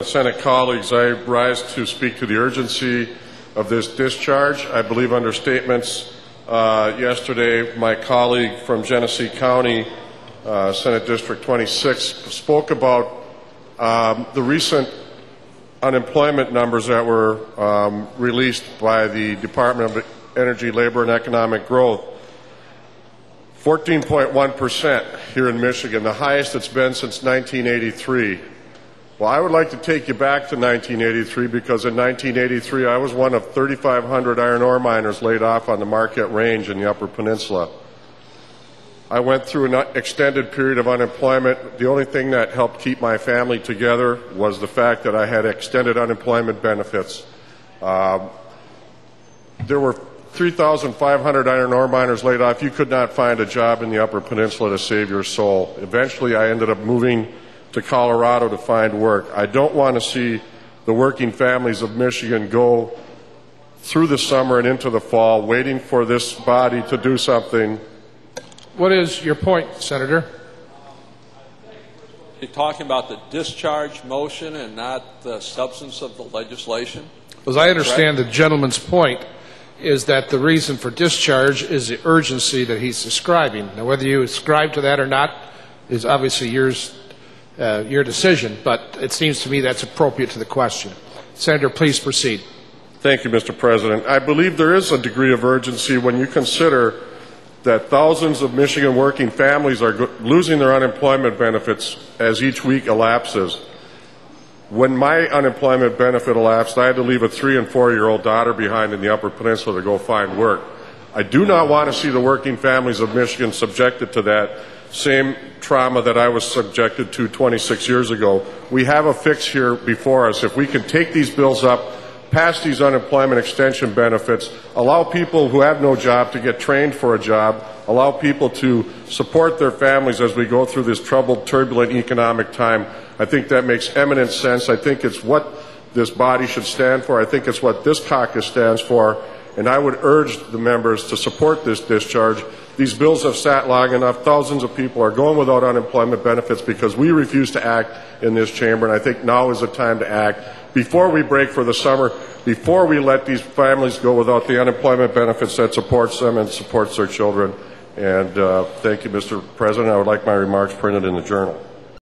Senate colleagues, I rise to speak to the urgency of this discharge. I believe under statements yesterday, my colleague from Genesee County, Senate District 26, spoke about the recent unemployment numbers that were released by the Department of Energy, Labor, and Economic Growth. 14.1% here in Michigan, the highest it's been since 1983. Well, I would like to take you back to 1983 because in 1983 I was one of 3,500 iron ore miners laid off on the Marquette Range in the Upper Peninsula. I went through an extended period of unemployment. The only thing that helped keep my family together was the fact that I had extended unemployment benefits. There were 3,500 iron ore miners laid off. You could not find a job in the Upper Peninsula to save your soul. Eventually I ended up moving to Colorado to find work. I don't want to see the working families of Michigan go through the summer and into the fall waiting for this body to do something. What is your point, Senator? You're talking about the discharge motion and not the substance of the legislation? As I understand the gentleman's point is that the reason for discharge is the urgency that he's describing. Now, whether you ascribe to that or not is obviously your decision, but it seems to me that's appropriate to the question. Senator, please proceed. Thank you, Mr. President. I believe there is a degree of urgency when you consider that thousands of Michigan working families are losing their unemployment benefits as each week elapses. When my unemployment benefit elapsed, I had to leave a 3- and 4-year-old daughter behind in the Upper Peninsula to go find work. I do not want to see the working families of Michigan subjected to that same trauma that I was subjected to 26 years ago. We have a fix here before us. If we can take these bills up, pass these unemployment extension benefits, allow people who have no job to get trained for a job, allow people to support their families as we go through this troubled, turbulent economic time, I think that makes eminent sense. I think it's what this body should stand for. I think it's what this caucus stands for. And I would urge the members to support this discharge. These bills have sat long enough. Thousands of people are going without unemployment benefits because we refuse to act in this chamber, and I think now is the time to act. Before we break for the summer, before we let these families go without the unemployment benefits that supports them and supports their children. And thank you, Mr. President. I would like my remarks printed in the Journal.